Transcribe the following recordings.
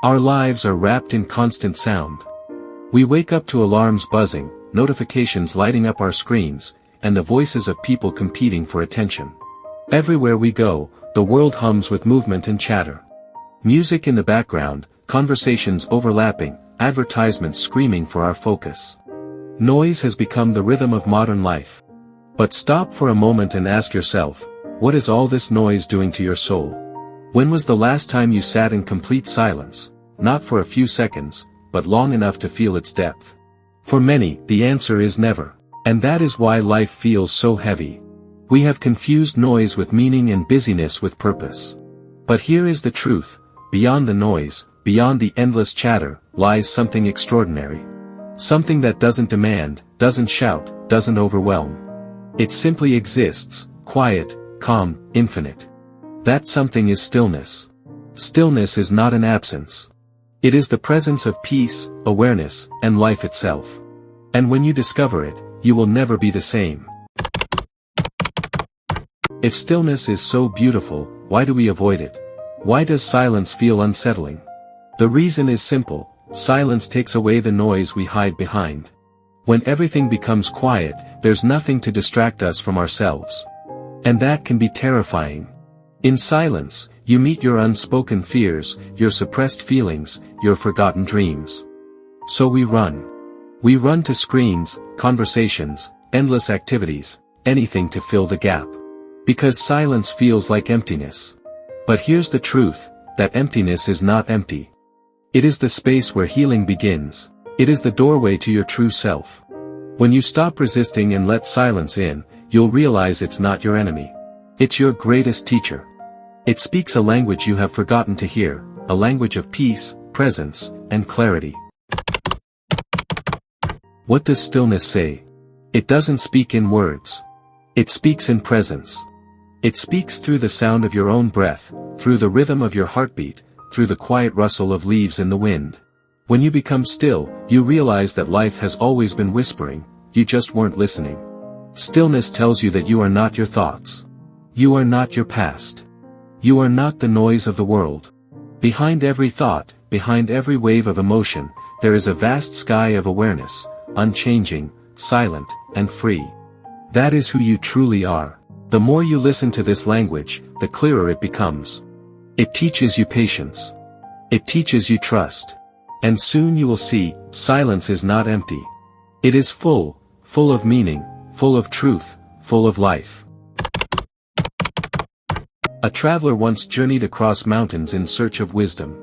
Our lives are wrapped in constant sound. We wake up to alarms buzzing, notifications lighting up our screens, and the voices of people competing for attention. Everywhere we go, the world hums with movement and chatter. Music in the background, conversations overlapping, advertisements screaming for our focus. Noise has become the rhythm of modern life. But stop for a moment and ask yourself, what is all this noise doing to your soul? When was the last time you sat in complete silence, not for a few seconds, but long enough to feel its depth? For many, the answer is never. And that is why life feels so heavy. We have confused noise with meaning and busyness with purpose. But here is the truth, beyond the noise, beyond the endless chatter, lies something extraordinary. Something that doesn't demand, doesn't shout, doesn't overwhelm. It simply exists, quiet, calm, infinite. That something is stillness. Stillness is not an absence. It is the presence of peace, awareness, and life itself. And when you discover it, you will never be the same. If stillness is so beautiful, why do we avoid it? Why does silence feel unsettling? The reason is simple: silence takes away the noise we hide behind. When everything becomes quiet, there's nothing to distract us from ourselves. And that can be terrifying. In silence, you meet your unspoken fears, your suppressed feelings, your forgotten dreams. So we run. We run to screens, conversations, endless activities, anything to fill the gap. Because silence feels like emptiness. But here's the truth, that emptiness is not empty. It is the space where healing begins. It is the doorway to your true self. When you stop resisting and let silence in, you'll realize it's not your enemy. It's your greatest teacher. It speaks a language you have forgotten to hear, a language of peace, presence, and clarity. What does stillness say? It doesn't speak in words. It speaks in presence. It speaks through the sound of your own breath, through the rhythm of your heartbeat, through the quiet rustle of leaves in the wind. When you become still, you realize that life has always been whispering, you just weren't listening. Stillness tells you that you are not your thoughts. You are not your past. You are not the noise of the world. Behind every thought, behind every wave of emotion, there is a vast sky of awareness, unchanging, silent, and free. That is who you truly are. The more you listen to this language, the clearer it becomes. It teaches you patience. It teaches you trust. And soon you will see, silence is not empty. It is full of meaning, full of truth, full of life. A traveler once journeyed across mountains in search of wisdom.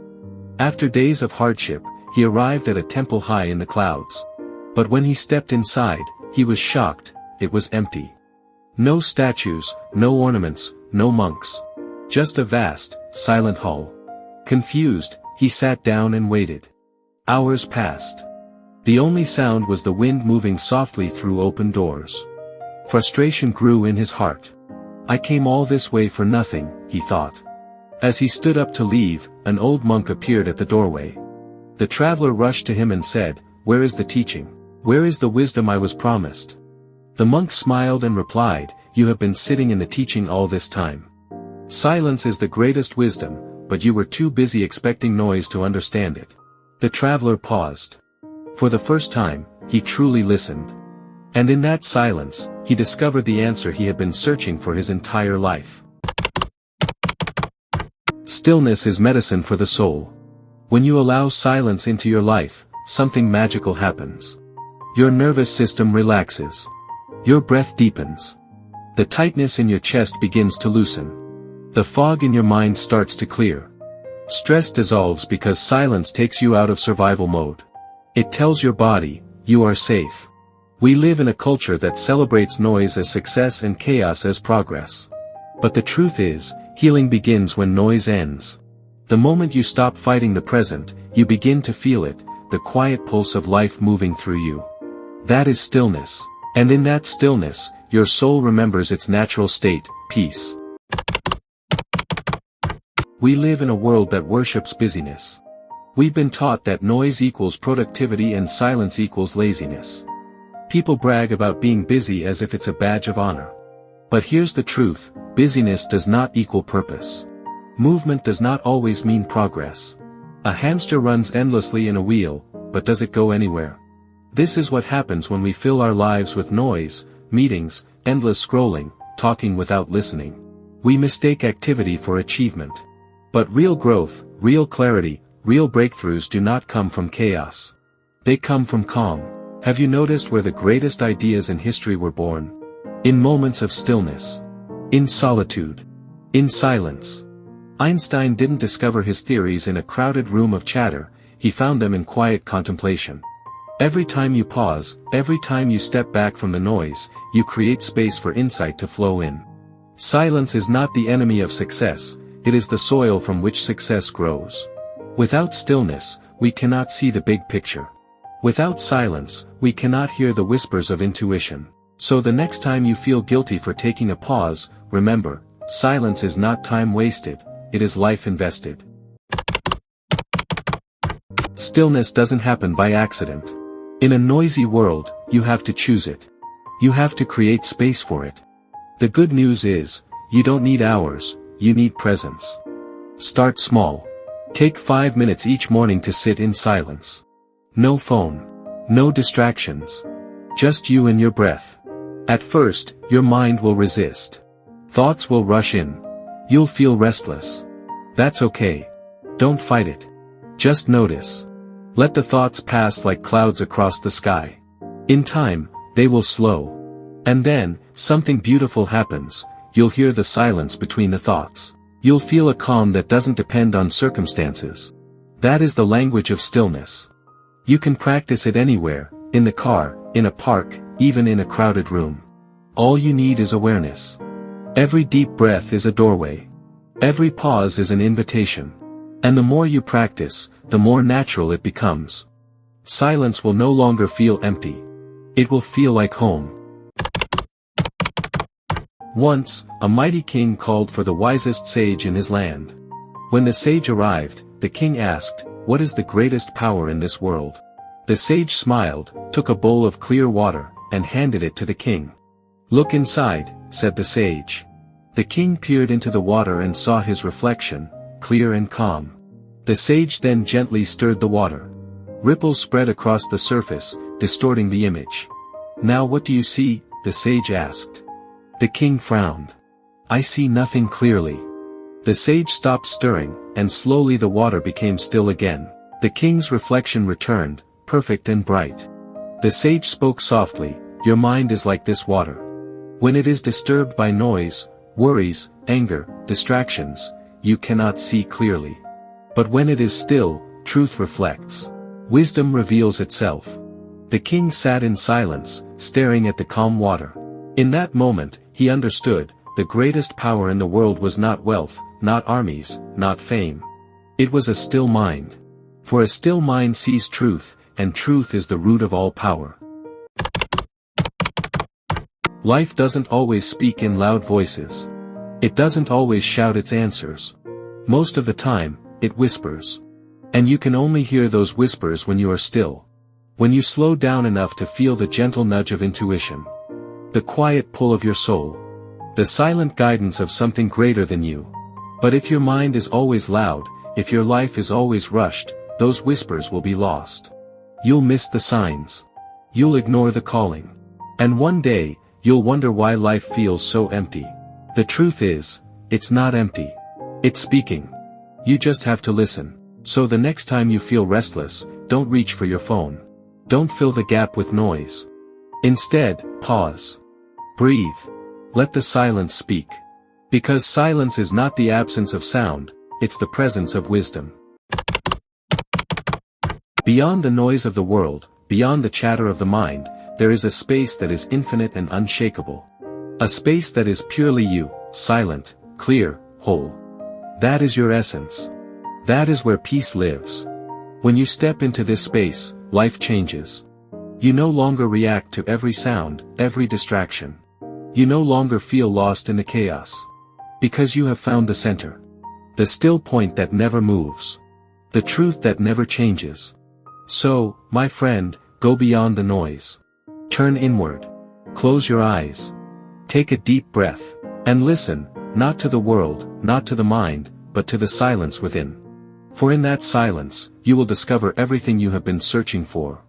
After days of hardship, he arrived at a temple high in the clouds. But when he stepped inside, he was shocked, it was empty. No statues, no ornaments, no monks. Just a vast, silent hall. Confused, he sat down and waited. Hours passed. The only sound was the wind moving softly through open doors. Frustration grew in his heart. I came all this way for nothing, he thought. As he stood up to leave, an old monk appeared at the doorway. The traveler rushed to him and said, "Where is the teaching? Where is the wisdom I was promised?" The monk smiled and replied, "You have been sitting in the teaching all this time. Silence is the greatest wisdom, but you were too busy expecting noise to understand it." The traveler paused. For the first time, he truly listened. And in that silence, he discovered the answer he had been searching for his entire life. Stillness is medicine for the soul. When you allow silence into your life, something magical happens. Your nervous system relaxes. Your breath deepens. The tightness in your chest begins to loosen. The fog in your mind starts to clear. Stress dissolves because silence takes you out of survival mode. It tells your body, you are safe. We live in a culture that celebrates noise as success and chaos as progress. But the truth is, healing begins when noise ends. The moment you stop fighting the present, you begin to feel it, the quiet pulse of life moving through you. That is stillness. And in that stillness, your soul remembers its natural state, peace. We live in a world that worships busyness. We've been taught that noise equals productivity and silence equals laziness. People brag about being busy as if it's a badge of honor. But here's the truth, busyness does not equal purpose. Movement does not always mean progress. A hamster runs endlessly in a wheel, but does it go anywhere? This is what happens when we fill our lives with noise, meetings, endless scrolling, talking without listening. We mistake activity for achievement. But real growth, real clarity, real breakthroughs do not come from chaos. They come from calm. Have you noticed where the greatest ideas in history were born? In moments of stillness. In solitude. In silence. Einstein didn't discover his theories in a crowded room of chatter, he found them in quiet contemplation. Every time you pause, every time you step back from the noise, you create space for insight to flow in. Silence is not the enemy of success, it is the soil from which success grows. Without stillness, we cannot see the big picture. Without silence, we cannot hear the whispers of intuition. So the next time you feel guilty for taking a pause, remember, silence is not time wasted, it is life invested. Stillness doesn't happen by accident. In a noisy world, you have to choose it. You have to create space for it. The good news is, you don't need hours, you need presence. Start small. Take 5 minutes each morning to sit in silence. No phone. No distractions. Just you and your breath. At first, your mind will resist. Thoughts will rush in. You'll feel restless. That's okay. Don't fight it. Just notice. Let the thoughts pass like clouds across the sky. In time, they will slow. And then, something beautiful happens, you'll hear the silence between the thoughts. You'll feel a calm that doesn't depend on circumstances. That is the language of stillness. You can practice it anywhere, in the car, in a park, even in a crowded room. All you need is awareness. Every deep breath is a doorway. Every pause is an invitation. And the more you practice, the more natural it becomes. Silence will no longer feel empty. It will feel like home. Once, a mighty king called for the wisest sage in his land. When the sage arrived, the king asked, "What is the greatest power in this world?" The sage smiled, took a bowl of clear water, and handed it to the king. "Look inside," said the sage. The king peered into the water and saw his reflection, clear and calm. The sage then gently stirred the water. Ripples spread across the surface, distorting the image. "Now what do you see?" the sage asked. The king frowned. "I see nothing clearly." The sage stopped stirring, and slowly the water became still again. The king's reflection returned, perfect and bright. The sage spoke softly, "Your mind is like this water. When it is disturbed by noise, worries, anger, distractions, you cannot see clearly. But when it is still, truth reflects. Wisdom reveals itself." The king sat in silence, staring at the calm water. In that moment, he understood, the greatest power in the world was not wealth, not armies, not fame. It was a still mind. For a still mind sees truth, and truth is the root of all power. Life doesn't always speak in loud voices. It doesn't always shout its answers. Most of the time, it whispers. And you can only hear those whispers when you are still. When you slow down enough to feel the gentle nudge of intuition. The quiet pull of your soul. The silent guidance of something greater than you. But if your mind is always loud, if your life is always rushed, those whispers will be lost. You'll miss the signs. You'll ignore the calling. And one day, you'll wonder why life feels so empty. The truth is, it's not empty. It's speaking. You just have to listen. So the next time you feel restless, don't reach for your phone. Don't fill the gap with noise. Instead, pause. Breathe. Let the silence speak. Because silence is not the absence of sound, it's the presence of wisdom. Beyond the noise of the world, beyond the chatter of the mind, there is a space that is infinite and unshakable. A space that is purely you, silent, clear, whole. That is your essence. That is where peace lives. When you step into this space, life changes. You no longer react to every sound, every distraction. You no longer feel lost in the chaos. Because you have found the center. The still point that never moves. The truth that never changes. So, my friend, go beyond the noise. Turn inward. Close your eyes. Take a deep breath. And listen, not to the world, not to the mind, but to the silence within. For in that silence, you will discover everything you have been searching for.